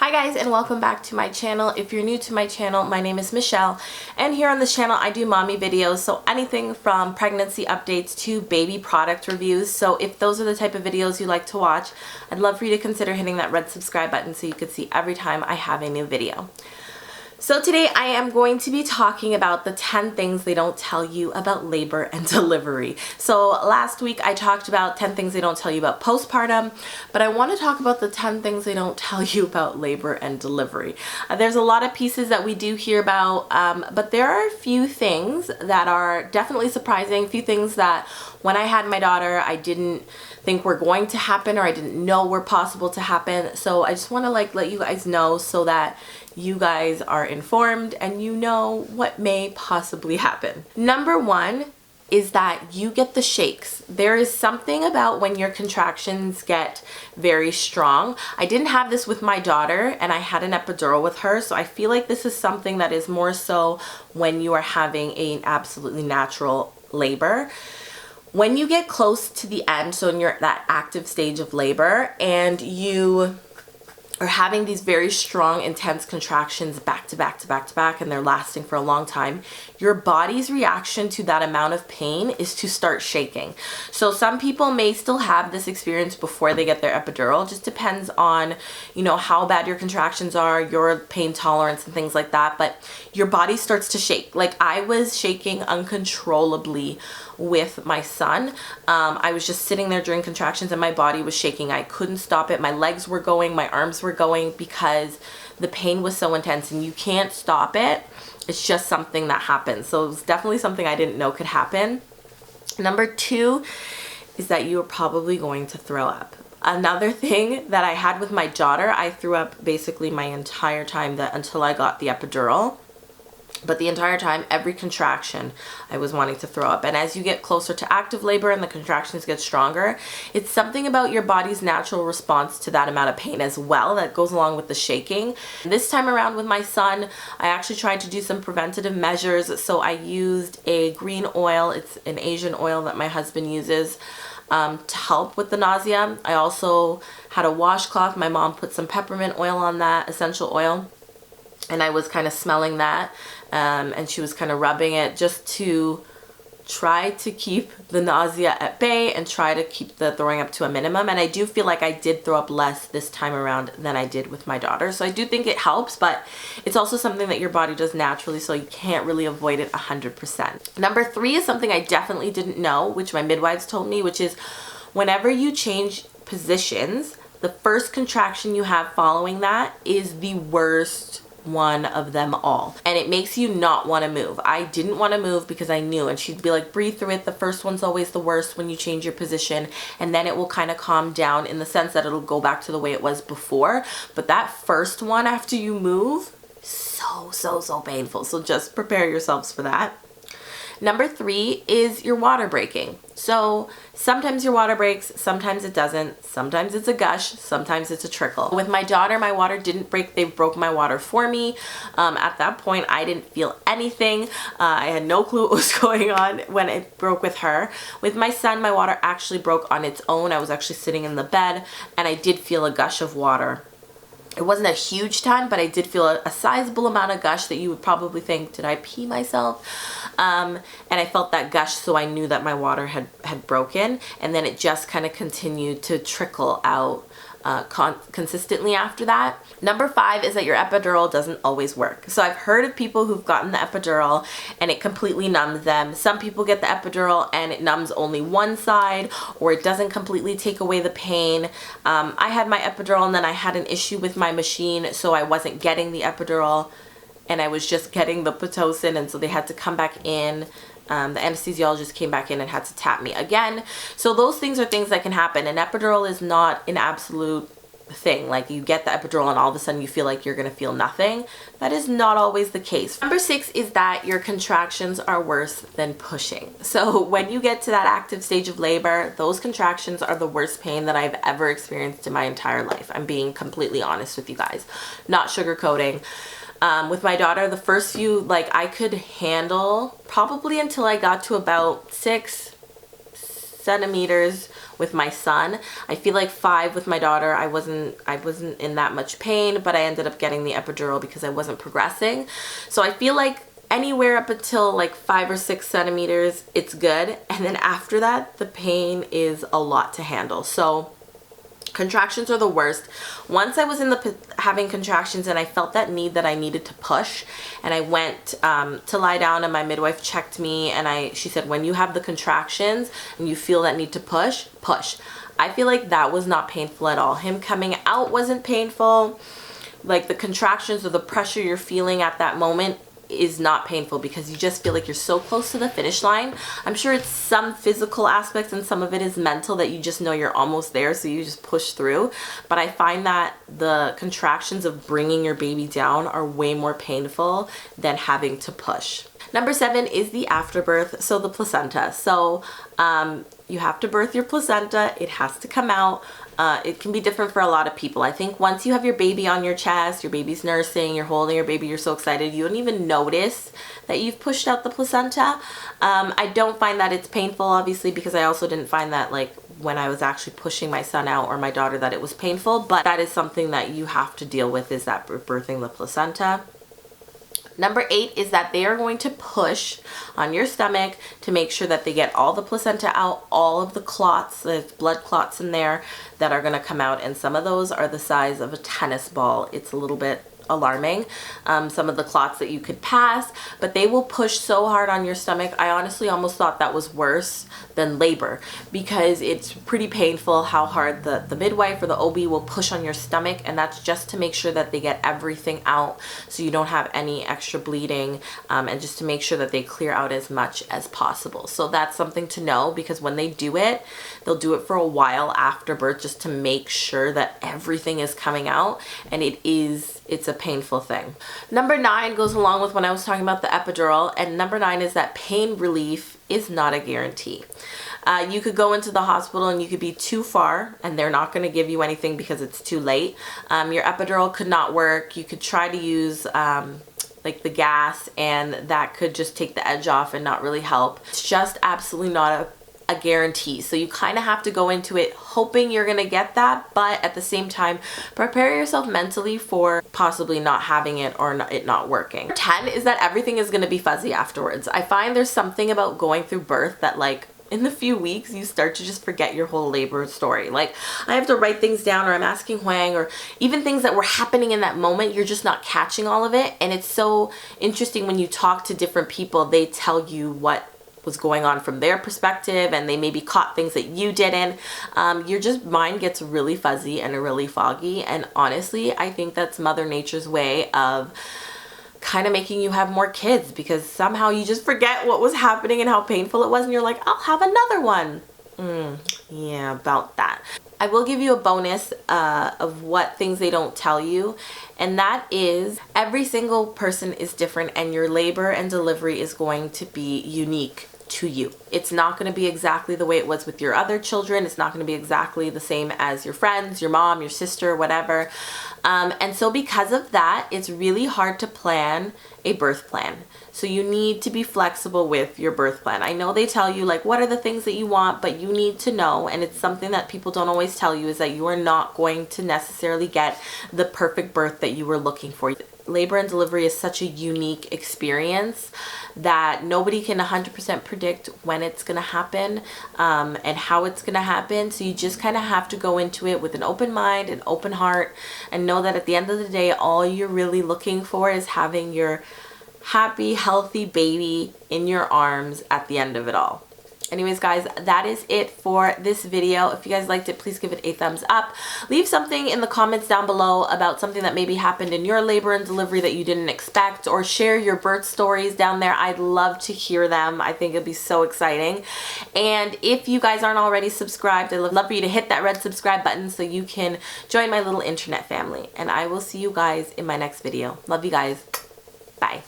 Hi guys, and welcome back to my channel. If you're new to my channel, my name is Michelle, and here on this channel I do mommy videos, so anything from pregnancy updates to baby product reviews. So if those are the type of videos you like to watch, I'd love for you to consider hitting that red subscribe button so you can see every time I have a new video. So today I am going to be talking about the 10 things they don't tell you about labor and delivery. So last week I talked about 10 things they don't tell you about postpartum, but I want to talk about the 10 things they don't tell you about labor and delivery. There's a lot of pieces that we do hear about, but there are a few things that are definitely surprising, a few things that when I had my daughter I didn't think were going to happen or I didn't know were possible to happen. So I just want to let you guys know so that you guys are informed and you know what may possibly happen. Number one is that you get the shakes. There is something about when your contractions get very strong. I didn't have this with my daughter and I had an epidural with her, so I feel like this is something that is more so when you are having an absolutely natural labor. When you get close to the end, so in that active stage of labor, and you are having these very strong, intense contractions back to back to back to back, and they're lasting for a long time, your body's reaction to that amount of pain is to start shaking. So some people may still have this experience before they get their epidural. It just depends on, how bad your contractions are, your pain tolerance and things like that, but your body starts to shake. Like I was shaking uncontrollably with my son. I was just sitting there during contractions and my body was shaking. I couldn't stop it. My legs were going, my arms were going because the pain was so intense and you can't stop it. It's just something that happens. So it was definitely something I didn't know could happen. Number two is that you are probably going to throw up. Another thing that I had with my daughter, I threw up basically my entire time until I got the epidural. But the entire time, every contraction, I was wanting to throw up. And as you get closer to active labor and the contractions get stronger, it's something about your body's natural response to that amount of pain as well that goes along with the shaking. This time around with my son, I actually tried to do some preventative measures. So I used a green oil. It's an Asian oil that my husband uses to help with the nausea. I also had a washcloth. My mom put some peppermint oil on that, essential oil. And I was kind of smelling that, and she was kind of rubbing it just to try to keep the nausea at bay and try to keep the throwing up to a minimum. And I do feel like I did throw up less this time around than I did with my daughter. So I do think it helps, but it's also something that your body does naturally, so you can't really avoid it 100%. Number three is something I definitely didn't know, which my midwives told me, which is whenever you change positions, the first contraction you have following that is the worst one of them all, and it makes you not want to move. I didn't want to move because I knew, and she'd be like, breathe through it. The first one's always the worst when you change your position, and then it will kind of calm down in the sense that it'll go back to the way it was before. But that first one after you move, so painful. So just prepare yourselves for that. Number three is your water breaking. So sometimes your water breaks, sometimes it doesn't, sometimes it's a gush, sometimes it's a trickle. With my daughter, my water didn't break. They broke my water for me. At that point, I didn't feel anything. I had no clue what was going on when it broke with her. With my son, my water actually broke on its own. I was actually sitting in the bed and I did feel a gush of water. It wasn't a huge ton, but I did feel a sizable amount of gush that you would probably think, did I pee myself? And I felt that gush, so I knew that my water had broken, and then it just kind of continued to trickle out consistently after that. Number five is that your epidural doesn't always work. So I've heard of people who've gotten the epidural and it completely numbs them. Some people get the epidural and it numbs only one side, or it doesn't completely take away the pain. I had my epidural and then I had an issue with my machine, so I wasn't getting the epidural and I was just getting the Pitocin, and so they had to come back in. The anesthesiologist came back in and had to tap me again. So those things are things that can happen. An epidural is not an absolute thing. Like you get the epidural and all of a sudden you feel like you're going to feel nothing. That is not always the case. Number six is that your contractions are worse than pushing. So when you get to that active stage of labor, those contractions are the worst pain that I've ever experienced in my entire life. I'm being completely honest with you guys, not sugarcoating. With my daughter, the first few, I could handle probably until I got to about 6 centimeters with my son. I feel like 5 with my daughter, I wasn't in that much pain, but I ended up getting the epidural because I wasn't progressing. So I feel like anywhere up until like 5 or 6 centimeters, it's good. And then after that, the pain is a lot to handle. So contractions are the worst. Once I was in the having contractions and I felt that need that I needed to push, and I went to lie down, and my midwife checked me, and she said, when you have the contractions and you feel that need to push, push. I feel like that was not painful at all. Him coming out wasn't painful. Like the contractions or the pressure you're feeling at that moment is not painful because you just feel like you're so close to the finish line. I'm sure it's some physical aspects and some of it is mental that you just know you're almost there, so you just push through. But I find that the contractions of bringing your baby down are way more painful than having to push. Number 7 is the afterbirth, so the placenta. So you have to birth your placenta. It has to come out. It can be different for a lot of people. I think once you have your baby on your chest, your baby's nursing, you're holding your baby, you're so excited, you don't even notice that you've pushed out the placenta. I don't find that it's painful, obviously, because I also didn't find that like when I was actually pushing my son out or my daughter that it was painful, but that is something that you have to deal with, is that birthing the placenta. Number 8 is that they are going to push on your stomach to make sure that they get all the placenta out, all of the clots, there's blood clots in there that are going to come out, and some of those are the size of a tennis ball. It's a little bit alarming, some of the clots that you could pass, but they will push so hard on your stomach. I honestly almost thought that was worse than labor because it's pretty painful how hard the midwife or the OB will push on your stomach, and that's just to make sure that they get everything out so you don't have any extra bleeding, and just to make sure that they clear out as much as possible. So that's something to know, because when they do it, they'll do it for a while after birth just to make sure that everything is coming out, and it's a painful thing. Number 9 goes along with when I was talking about the epidural, and number 9 is that pain relief is not a guarantee. You could go into the hospital and you could be too far and they're not going to give you anything because it's too late. Your epidural could not work. You could try to use like the gas, and that could just take the edge off and not really help. It's just absolutely not a guarantee. So you kind of have to go into it hoping you're gonna get that, but at the same time prepare yourself mentally for possibly not having it or it not working. 10 is that everything is gonna be fuzzy afterwards. I find there's something about going through birth that, like, in the few weeks you start to just forget your whole labor story. Like, I have to write things down, or I'm asking Hwang, or even things that were happening in that moment, you're just not catching all of it. And it's so interesting when you talk to different people, they tell you what was going on from their perspective, and they maybe caught things that you didn't. Your just mind gets really fuzzy and really foggy, and honestly I think that's Mother Nature's way of kind of making you have more kids, because somehow you just forget what was happening and how painful it was, and you're like, I'll have another one. Yeah, about that. I will give you a bonus of what things they don't tell you, and that is every single person is different, and your labor and delivery is going to be unique to you. It's not going to be exactly the way it was with your other children. It's not going to be exactly the same as your friends, your mom, your sister, whatever. And so because of that, it's really hard to plan a birth plan. So you need to be flexible with your birth plan. I know they tell you, like, what are the things that you want, but you need to know, and it's something that people don't always tell you, is that you are not going to necessarily get the perfect birth that you were looking for. Labor and delivery is such a unique experience that nobody can 100% predict when it's going to happen, and how it's going to happen. So you just kind of have to go into it with an open mind, an open heart, and know that at the end of the day, all you're really looking for is having your happy, healthy baby in your arms at the end of it all. Anyways, guys, that is it for this video. If you guys liked it, please give it a thumbs up. Leave something in the comments down below about something that maybe happened in your labor and delivery that you didn't expect, or share your birth stories down there. I'd love to hear them. I think it'd be so exciting. And if you guys aren't already subscribed, I'd love for you to hit that red subscribe button so you can join my little internet family. And I will see you guys in my next video. Love you guys. Bye.